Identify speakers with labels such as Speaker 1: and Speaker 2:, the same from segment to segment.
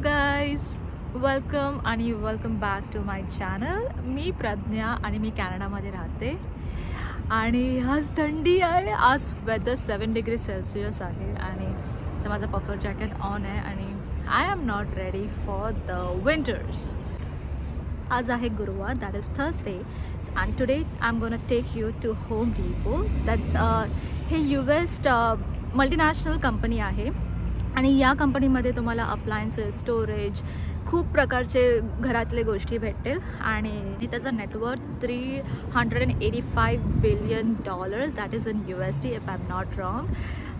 Speaker 1: Guys, welcome back to my channel. मी प्रज्ञा आणि मी कॅनडामध्ये राहते आणि आज थंडी आहे. आज वेदर 7 डिग्री सेल्सिअस आहे आणि तर माझं पफर जॅकेट ऑन आहे आणि I am not ready for the winters. आज आहे गुरुवार, that is Thursday, and today I am gonna take you to Home Depot. That's हे US मल्टीनॅशनल कंपनी आहे आणि या कंपनीमध्ये तुम्हाला अप्लायन्सेस, स्टोरेज, खूप प्रकारचे घरातले गोष्टी भेटतील आणि त्याचं net worth $385 billion, that is in USD if I am not wrong.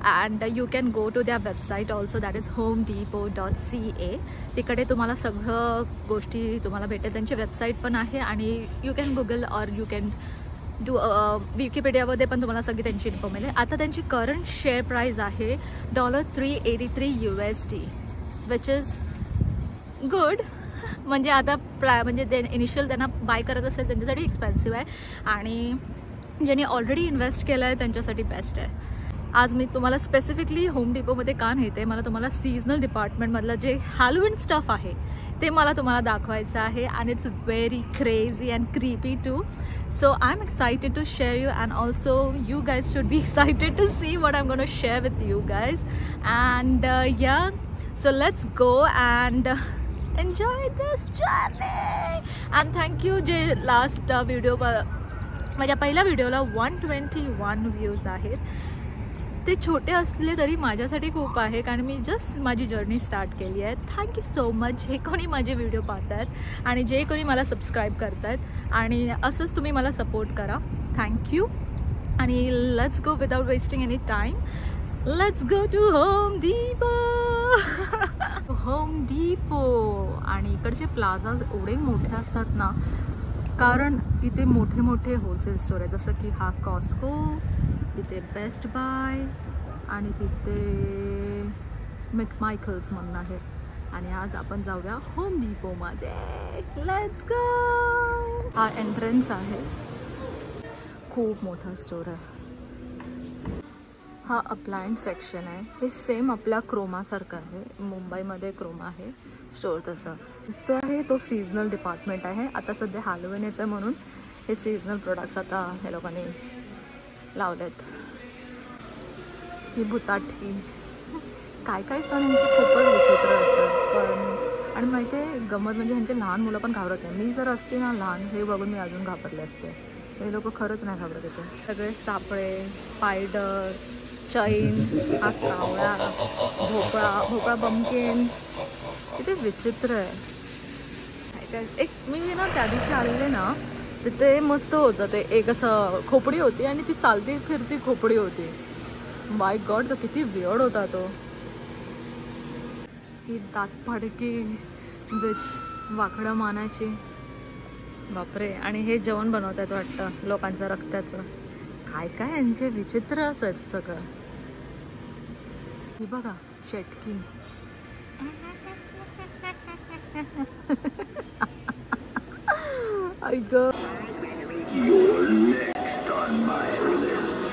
Speaker 1: And you can go to their website also, that is homedepot.ca. तिकडे तुम्हाला सगळं गोष्टी तुम्हाला भेटेल. त्यांची वेबसाईट पण आहे आणि you can Google or you can विकिपीडियामध्ये पण तुम्हाला सगळी त्यांची इन्फो मिळेल. आता त्यांची करंट शेअर प्राईस आहे $383 USD, विच इज गुड. म्हणजे आता म्हणजे जे इनिशियल त्यांना बाय करत असेल त्यांच्यासाठी एक्सपेन्सिव्ह आहे आणि ज्यांनी ऑलरेडी इन्व्हेस्ट केलं आहे त्यांच्यासाठी बेस्ट आहे. आज मी तुम्हाला स्पेसिफिकली होम डिपोमध्ये का नेते, मला तुम्हाला सीजनल डिपार्टमेंटमधलं जे हॅलोवीन स्टफ आहे ते मला तुम्हाला दाखवायचं आहे and it's very crazy and creepy too. So I am excited to share you and also you guys should be excited to see what I am gonna share with you guys. And yeah, so let's go and enjoy this journey. And thank you जे last video, माझ्या पहिल्या व्हिडिओला 121 views आहेत. ते छोटे असले तरी माझ्यासाठी खूप आहे कारण मी जस्ट माझी जर्नी स्टार्ट केली आहे. थँक्यू सो मच जे कोणी माझे व्हिडिओ पाहत आहेत आणि जे कोणी मला सबस्क्राईब करत आहेत आणि असंच तुम्ही मला सपोर्ट करा. थँक्यू. आणि let's go without wasting any time. Let's go to Home Depot. Home Depot. आणि इकडचे प्लाझा एवढे मोठे असतात ना, कारण इथे मोठे मोठे होलसेल स्टोर आहेत. जसं की हा कॉस्को, तिथे बेस्ट बाय आणि तिथे मॅकमायकल्स म्हणून आहे. आणि आज आपण जाऊया होम डिपोमध्ये. Let's go. हा एंट्रन्स आहे. खूप मोठा स्टोर आहे. हा अप्लायन्स सेक्शन आहे. हे सेम आपल्या क्रोमासारखं आहे. मुंबईमध्ये क्रोमा आहे स्टोर, तसं तो आहे. तो सीजनल डिपार्टमेंट आहे. आता सध्या हॅलोवीन येतं म्हणून हे सीजनल प्रोडक्ट्स आता हे लोकांनी लावलेत. ही भुताठी, काय काय सण यांचे खूपच विचित्र असतात. पण आणि माहिती आहे गमत म्हणजे ह्यांचे लहान मुलं पण घाबरत नाही. मी जर असते ना लहान, हे बघून मी अजून घाबरले असते. हे लोक खरंच नाही घाबरत येते. सगळे सापळे, स्पायडर, चैन, हा कावळा, भोपळा बमकेन, किती विचित्र आहे. एक मी ना त्या दिवशी आलेले ना, तिथे मस्त होतं. ते एक असं खोपडी होती आणि ती चालती फिरती खोपडी होती. माय गॉड, तो किती वियर्ड होता तो. ही दातफाडकी बिच, वाकडं मानाची, बापरे. आणि हे जेवण बनवतात वाटतं लोकांचं रक्ताचं. काय काय यांचे विचित्र असं सगळं. ही बघा चटकी. ऐक,
Speaker 2: You're next on my list.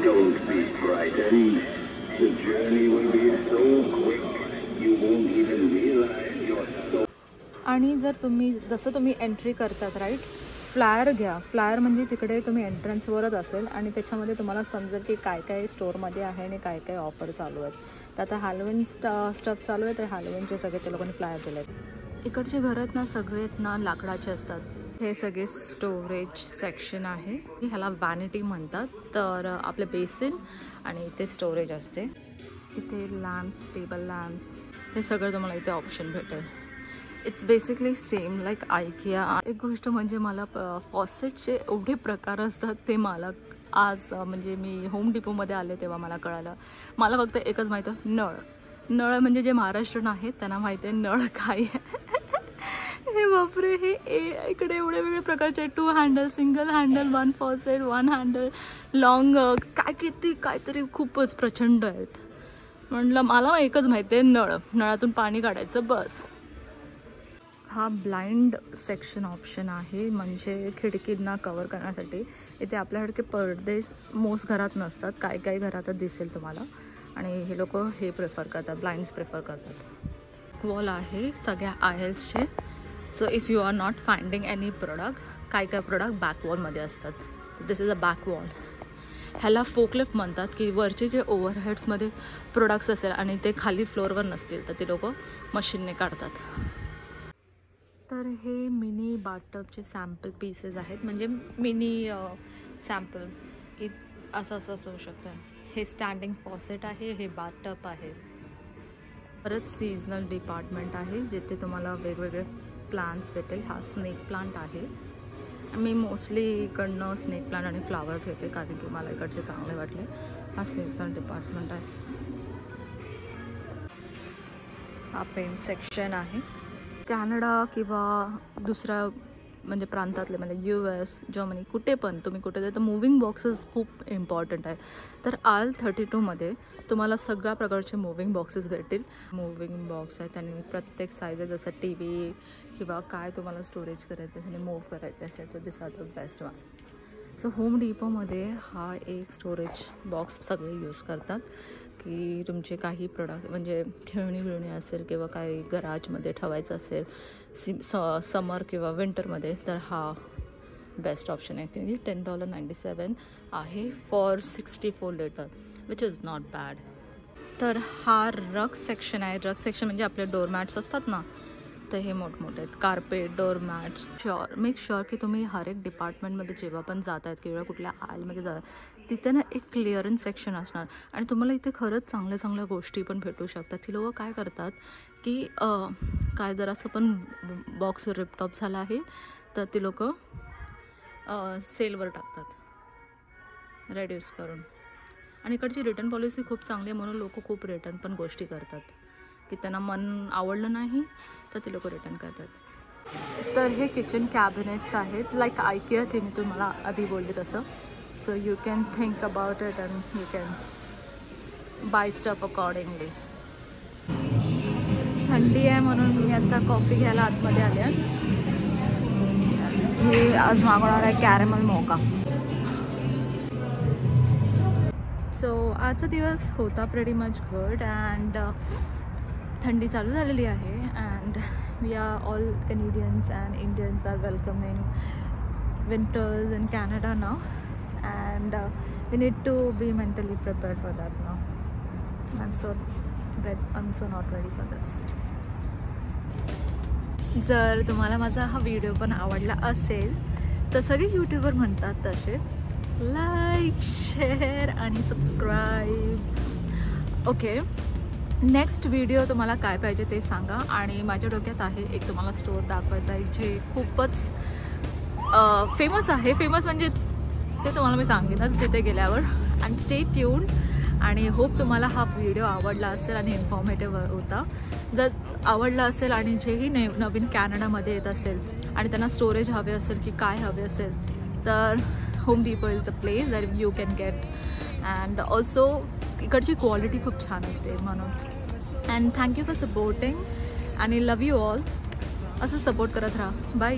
Speaker 2: Don't be frightened. The journey will be so quick, you won't even realize you're so...
Speaker 1: आणि जर तुम्ही जसं तुम्ही एंट्री करतात राईट, फ्लायर घ्या. फ्लायर म्हणजे तिकडे तुम्ही एंट्रन्सवरच असेल आणि त्याच्यामध्ये तुम्हाला समजेल की काय काय स्टोअरमध्ये आहे आणि काय काय ऑफर चालू आहेत. तर आता हॅलोवीन स्टफ चालू आहे, तर हॅलोवीनचे सगळे ते लोकांनी फ्लायर दिले आहेत. इकडचे घर आहेत ना, सगळे आहेत ना लाकडाचे असतात. हे सगळे स्टोरेज सेक्शन आहे. ह्याला वॅनिटी म्हणतात. तर आपले बेसिन आणि इथे स्टोरेज असते. इथे लॅम्प्स, टेबल लॅम्प्स, हे सगळं तुम्हाला इथे ऑप्शन भेटेल. It's basically same like IKEA. एक गोष्ट म्हणजे मला फॉसेटचे एवढे प्रकार असतात ते मला आज म्हणजे मी होम डिपोमध्ये आले तेव्हा मला कळालं. मला फक्त एकच माहिती आहे, नळ. नळ म्हणजे जे महाराष्ट्रीयन आहेत त्यांना माहिती आहे नळ काय आहे. हे बापरे, हे इकडे एवढे वेगळे प्रकारचे 2 handle, single handle, 1 faucet, 1 handle, long, काय किती काहीतरी खूपच प्रचंड आहेत. म्हटलं मला एकच माहिती आहे नळ, नळातून पाणी काढायचं बस. हा ब्लाइंड सेक्शन ऑप्शन आहे, म्हणजे खिडकींना कवर करण्यासाठी. इथे आपल्याकडे पडदे मोस्ट घरात नसतात, काय काय घरातच दिसेल तुम्हाला. आणि हे लोक हे प्रेफर करतात, ब्लाइंड्स प्रेफर करतात. वॉल आहे सगळ्या आयल्सचे. So if you are not finding any product, काय प्रोडक्ट बॅक वॉलमध्ये असतात. This is a back wall. ह्याला फोकलिफ्ट म्हणतात, की वरचे जे ओव्हरहेड्समध्ये प्रोडक्ट्स असेल आणि ते खाली फ्लोअरवर नसतील तर ते लोक मशीनने काढतात. तर हे मिनी बाथटबचे सॅम्पल पीसेस आहेत, म्हणजे मिनी सॅम्पल्स, की असं असू शकतं. हे स्टँडिंग फॉसेट आहे, हे बाथटब आहे. परत सीझनल डिपार्टमेंट आहे जिथे तुम्हाला वेगवेगळे प्लांट्स भेटेल. हा स्नेक प्लांट आहे. मी मोस्टली इकडनं स्नेक प्लांट आणि फ्लावर्स घेते कारण की मला इकडचे चांगले वाटले. हा सीझनल डिपार्टमेंट आहे. हा पेन सेक्शन आहे. कॅनडा किंवा दुसऱ्या म्हणजे प्रांतातले म्हणजे US, जर्मनी, कुठे पण तुम्ही कुठे जाता तर मूविंग बॉक्सेस खूप इम्पॉर्टंट आहे. तर आल 32मध्ये तुम्हाला सगळ्या प्रकारचे मूविंग बॉक्सेस भेटतील. मूविंग बॉक्स आहे, त्यांनी प्रत्येक साईज आहे, जसं TV किंवा काय तुम्हाला स्टोरेज करायचं असेल, मूव्ह करायचं असेल तर this are the best one. So home डिपोमध्ये हा एक स्टोरेज बॉक्स सगळे यूज करतात, की तुमचे काही प्रोडक्ट म्हणजे खेळणी बिळणी असेल किंवा काही गराजमध्ये ठेवायचं असेल समर किंवा विंटरमध्ये, तर हा बेस्ट ऑप्शन आहे. की $10.97 आहे for 64 litre, which is not bad. तर हा रग सेक्शन आहे. रग सेक्शन म्हणजे आपले डोरमॅट्स असतात ना, तर हे मोठमोठे आहेत. कार्पेट, डोरमॅट्स. मेक शुअर की तुम्ही हर एक डिपार्टमेंटमध्ये जेव्हा पण जात आहेत किंवा कुठल्या आयलमध्ये जात तिथे ना एक क्लिअरन्स सेक्शन असणार आणि तुम्हाला इथे खरंच चांगल्या चांगल्या गोष्टी पण भेटू शकतात. ती लोक काय करतात की काय जर असं पण बॉक्स रिपटॉप झाला आहे तर ती लोक सेलवर टाकतात रेड्यूस करून. आणि इकडची रिटर्न पॉलिसी खूप चांगली आहे म्हणून लोक खूप रिटर्न पण गोष्टी करतात, की त्यांना मन आवडलं नाही तर ते लोक रिटर्न करतात. तर हे किचन कॅबिनेट्स आहेत, लाईक IKEA ते मी तुम्हाला आधी बोलले तसं. So you can think about it and you can buy stuff accordingly. थंडी आहे म्हणून मी आता कॉफी घ्यायला आतमध्ये आले. हे आज मागवणार आहे कॅरेमल मोका. सो आजचा दिवस होता प्रेटी मच गुड अँड थंडी चालू झालेली आहे and we are all Canadians and Indians are welcoming winters in Canada now and we need to be mentally prepared for that now. I am so not ready for this. जर तुम्हाला माझा हा video पण आवडला असेल तर सगळे YouTuber म्हणतात तसे लाईक, शेअर आणि सबस्क्राईब. ओके, नेक्स्ट व्हिडिओ तुम्हाला काय पाहिजे ते सांगा. आणि माझ्या डोक्यात आहे एक तुम्हाला स्टोअर दाखवायचा आहे जे खूपच फेमस आहे. फेमस म्हणजे ते तुम्हाला मी सांगेनच तिथे गेल्यावर. अँड स्टे ट्यून्ड आणि होप तुम्हाला हा व्हिडिओ आवडला असेल आणि इन्फॉर्मेटिव्ह होता. जर आवडला असेल आणि जेही नवीन कॅनडामध्ये येत असेल आणि त्यांना स्टोरेज हवे असेल की काय हवे असेल तर home depot is the place that you can get. And also इकडची क्वालिटी खूप छान असते म्हणून. अँड थँक्यू फॉर सपोर्टिंग आणि लव यू ऑल. असं सपोर्ट करत राहा. बाय.